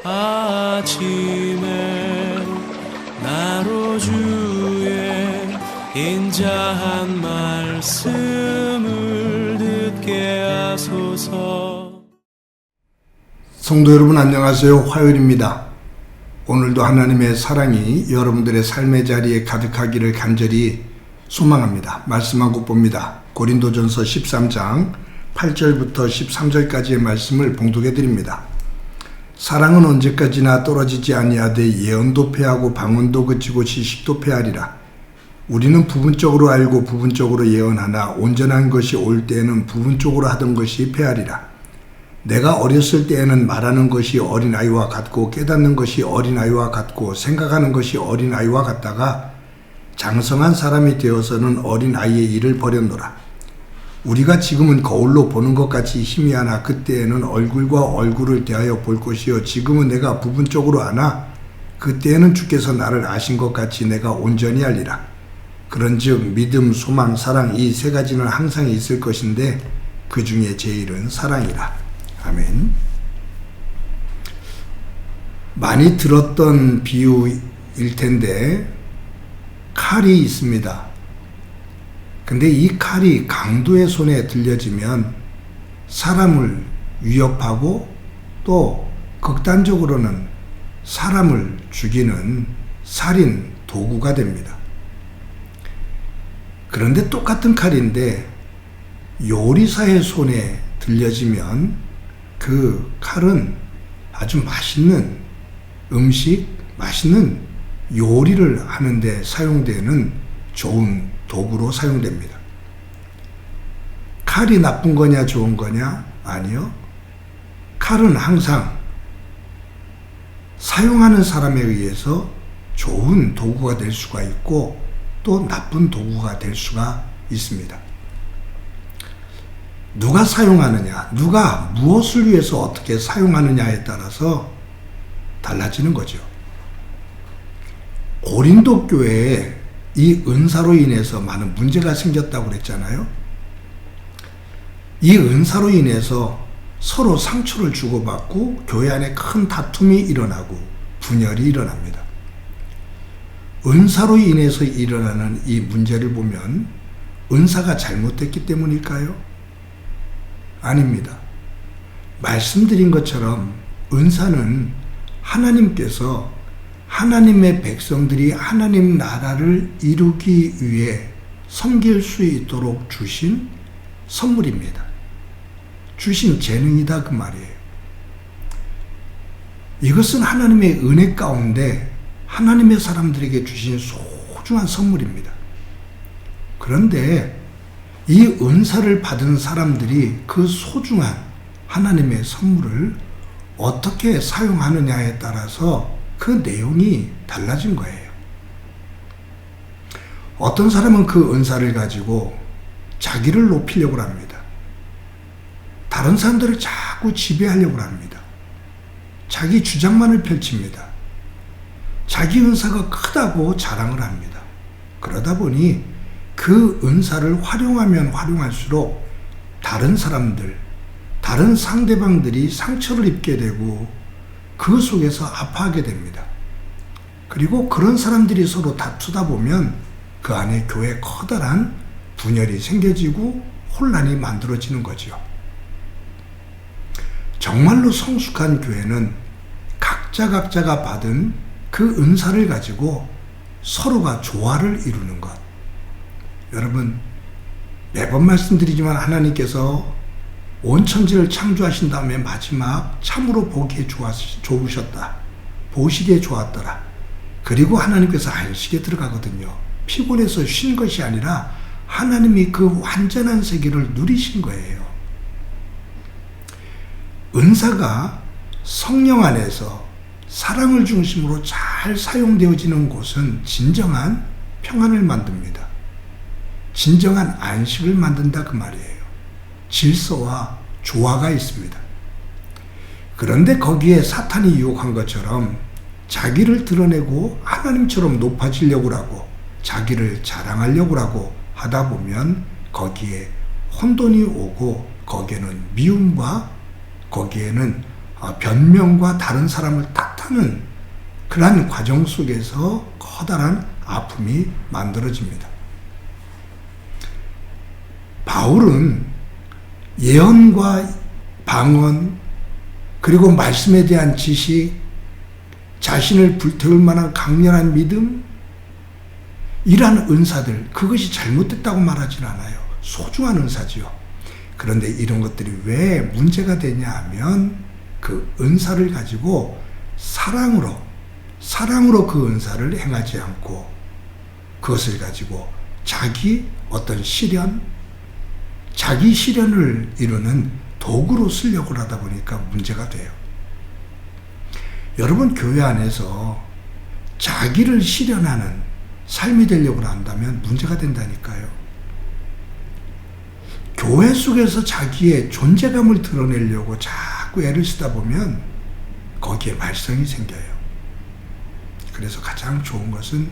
아침에 나로 주의 인자한 말씀을 듣게 하소서. 성도 여러분 안녕하세요. 화요일입니다. 오늘도 하나님의 사랑이 여러분들의 삶의 자리에 가득하기를 간절히 소망합니다. 말씀하고 봅니다. 고린도전서 13장 8절부터 13절까지의 말씀을 봉독해 드립니다. 사랑은 언제까지나 떨어지지 아니하되 예언도 패하고 방언도 그치고 지식도 패하리라. 우리는 부분적으로 알고 부분적으로 예언하나 온전한 것이 올 때에는 부분적으로 하던 것이 패하리라. 내가 어렸을 때에는 말하는 것이 어린아이와 같고 깨닫는 것이 어린아이와 같고 생각하는 것이 어린아이와 같다가 장성한 사람이 되어서는 어린아이의 일을 버렸노라. 우리가 지금은 거울로 보는 것 같이 희미하나 그때에는 얼굴과 얼굴을 대하여 볼 것이요 지금은 내가 부분적으로 아나 그때에는 주께서 나를 아신 것 같이 내가 온전히 알리라. 그런즉 믿음, 소망, 사랑 이 세 가지는 항상 있을 것인데 그 중에 제일은 사랑이라. 아멘. 많이 들었던 비유일 텐데 칼이 있습니다. 근데 이 칼이 강도의 손에 들려지면 사람을 위협하고 또 극단적으로는 사람을 죽이는 살인 도구가 됩니다. 그런데 똑같은 칼인데 요리사의 손에 들려지면 그 칼은 아주 맛있는 음식, 맛있는 요리를 하는데 사용되는 좋은 도구로 사용됩니다. 칼이 나쁜 거냐 좋은 거냐? 아니요. 칼은 항상 사용하는 사람에 의해서 좋은 도구가 될 수가 있고 또 나쁜 도구가 될 수가 있습니다. 누가 사용하느냐, 누가 무엇을 위해서 어떻게 사용하느냐에 따라서 달라지는 거죠. 고린도 교회에 이 은사로 인해서 많은 문제가 생겼다고 그랬잖아요. 이 은사로 인해서 서로 상처를 주고받고 교회 안에 큰 다툼이 일어나고 분열이 일어납니다. 은사로 인해서 일어나는 이 문제를 보면 은사가 잘못됐기 때문일까요? 아닙니다. 말씀드린 것처럼 은사는 하나님께서 하나님의 백성들이 하나님 나라를 이루기 위해 섬길 수 있도록 주신 선물입니다. 주신 재능이다 그 말이에요. 이것은 하나님의 은혜 가운데 하나님의 사람들에게 주신 소중한 선물입니다. 그런데 이 은사를 받은 사람들이 그 소중한 하나님의 선물을 어떻게 사용하느냐에 따라서 그 내용이 달라진 거예요. 어떤 사람은 그 은사를 가지고 자기를 높이려고 합니다. 다른 사람들을 자꾸 지배하려고 합니다. 자기 주장만을 펼칩니다. 자기 은사가 크다고 자랑을 합니다. 그러다 보니 그 은사를 활용하면 활용할수록 다른 사람들, 다른 상대방들이 상처를 입게 되고 그 속에서 아파하게 됩니다. 그리고 그런 사람들이 서로 다투다 보면 그 안에 교회에 커다란 분열이 생겨지고 혼란이 만들어지는 거죠. 정말로 성숙한 교회는 각자가 받은 그 은사를 가지고 서로가 조화를 이루는 것. 여러분, 매번 말씀드리지만 하나님께서 온 천지를 창조하신 다음에 마지막 참으로 보기에 좋으셨다. 보시기에 좋았더라. 그리고 하나님께서 안식에 들어가거든요. 피곤해서 쉰 것이 아니라 하나님이 그 완전한 세계를 누리신 거예요. 은사가 성령 안에서 사랑을 중심으로 잘 사용되어지는 곳은 진정한 평안을 만듭니다. 진정한 안식을 만든다 그 말이에요. 질서와 조화가 있습니다. 그런데 거기에 사탄이 유혹한 것처럼 자기를 드러내고 하나님처럼 높아지려고 하고 자기를 자랑하려고 하고 하다 보면 거기에 혼돈이 오고 거기에는 미움과 거기에는 변명과 다른 사람을 탓하는 그러한 과정 속에서 커다란 아픔이 만들어집니다. 바울은 예언과 방언 그리고 말씀에 대한 지식, 자신을 불태울 만한 강렬한 믿음, 이러한 은사들, 그것이 잘못됐다고 말하진 않아요. 소중한 은사지요. 그런데 이런 것들이 왜 문제가 되냐 하면 그 은사를 가지고 사랑으로 그 은사를 행하지 않고 그것을 가지고 자기 어떤 자기 실현을 이루는 도구로 쓰려고 하다 보니까 문제가 돼요. 여러분, 교회 안에서 자기를 실현하는 삶이 되려고 한다면 문제가 된다니까요. 교회 속에서 자기의 존재감을 드러내려고 자꾸 애를 쓰다 보면 거기에 말썽이 생겨요. 그래서 가장 좋은 것은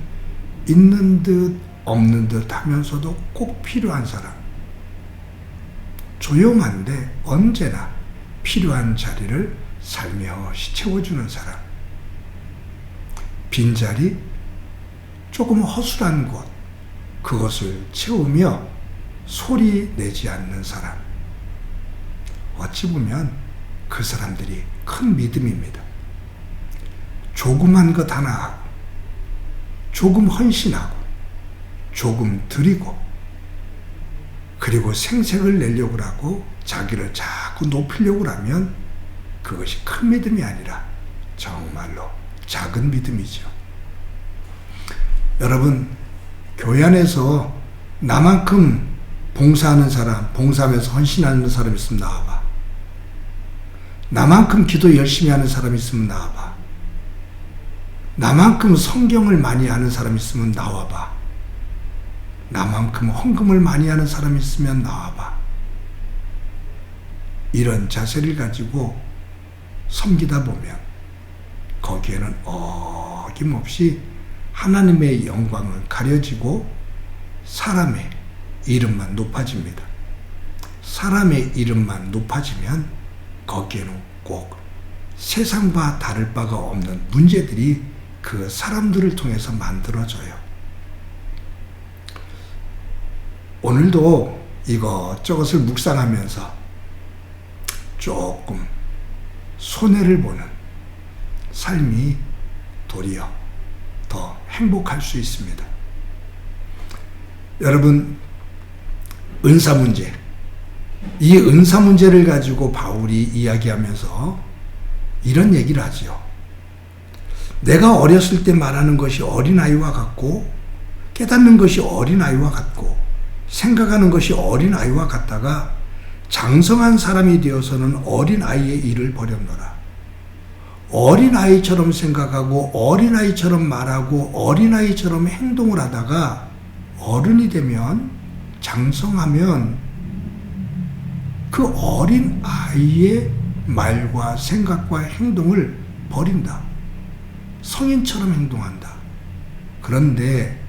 있는 듯 없는 듯 하면서도 꼭 필요한 사람, 조용한데 언제나 필요한 자리를 살며시 채워주는 사람, 빈자리, 조금 허술한 곳, 그것을 채우며 소리 내지 않는 사람. 어찌 보면 그 사람들이 큰 믿음입니다. 조그만 것 하나 하고, 조금 헌신하고, 조금 드리고, 그리고 생색을 내려고 하고 자기를 자꾸 높이려고 하면 그것이 큰 믿음이 아니라 정말로 작은 믿음이죠. 여러분, 교회 안에서 나만큼 봉사하는 사람, 봉사하면서 헌신하는 사람 있으면 나와봐. 나만큼 기도 열심히 하는 사람 있으면 나와봐. 나만큼 성경을 많이 아는 사람 있으면 나와봐. 나만큼 헌금을 많이 하는 사람 있으면 나와봐. 이런 자세를 가지고 섬기다 보면 거기에는 어김없이 하나님의 영광은 가려지고 사람의 이름만 높아집니다. 사람의 이름만 높아지면 거기에는 꼭 세상과 다를 바가 없는 문제들이 그 사람들을 통해서 만들어져요. 오늘도 이것저것을 묵상하면서 조금 손해를 보는 삶이 도리어 더 행복할 수 있습니다. 여러분, 은사 문제, 이 은사 문제를 가지고 바울이 이야기하면서 이런 얘기를 하지요. 내가 어렸을 때 말하는 것이 어린아이와 같고 깨닫는 것이 어린아이와 같고 생각하는 것이 어린아이와 같다가 장성한 사람이 되어서는 어린아이의 일을 버렸노라. 어린아이처럼 생각하고 어린아이처럼 말하고 어린아이처럼 행동을 하다가 어른이 되면, 장성하면 그 어린아이의 말과 생각과 행동을 버린다. 성인처럼 행동한다. 그런데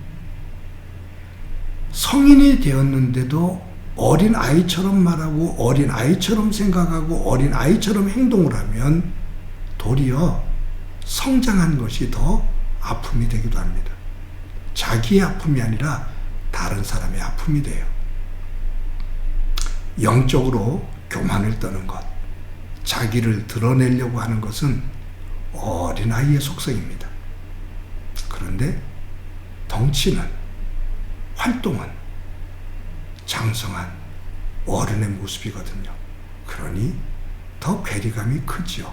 성인이 되었는데도 어린아이처럼 말하고 어린아이처럼 생각하고 어린아이처럼 행동을 하면 도리어 성장한 것이 더 아픔이 되기도 합니다. 자기의 아픔이 아니라 다른 사람의 아픔이 돼요. 영적으로 교만을 떠는 것, 자기를 드러내려고 하는 것은 어린아이의 속성입니다. 그런데 덩치는, 활동은 장성한 어른의 모습이거든요. 그러니 더 괴리감이 크지요.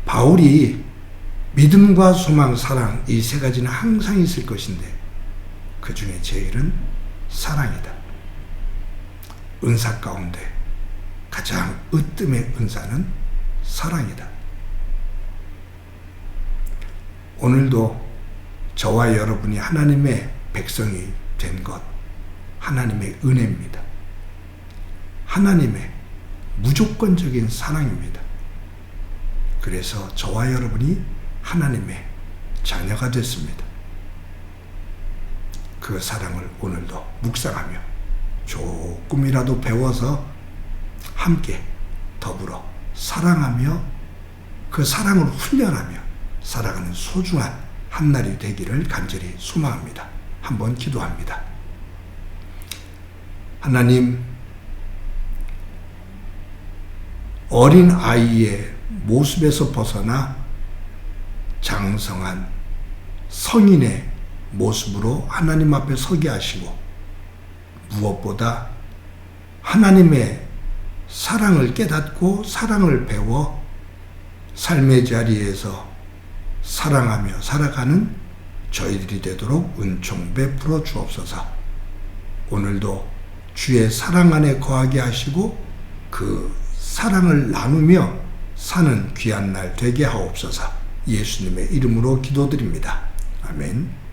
바울이 믿음과 소망, 사랑, 이 세 가지는 항상 있을 것인데 그 중에 제일은 사랑이다. 은사 가운데 가장 으뜸의 은사는 사랑이다. 오늘도 저와 여러분이 하나님의 백성이 된 것, 하나님의 은혜입니다. 하나님의 무조건적인 사랑입니다. 그래서 저와 여러분이 하나님의 자녀가 됐습니다. 그 사랑을 오늘도 묵상하며 조금이라도 배워서 함께 더불어 사랑하며 그 사랑을 훈련하며 살아가는 소중한 한날이 되기를 간절히 소망합니다. 한번 기도합니다. 하나님, 어린 아이의 모습에서 벗어나 장성한 성인의 모습으로 하나님 앞에 서게 하시고, 무엇보다 하나님의 사랑을 깨닫고 사랑을 배워 삶의 자리에서 사랑하며 살아가는 저희들이 되도록 은총 베풀어 주옵소서. 오늘도 주의 사랑 안에 거하게 하시고 그 사랑을 나누며 사는 귀한 날 되게 하옵소서. 예수님의 이름으로 기도드립니다. 아멘.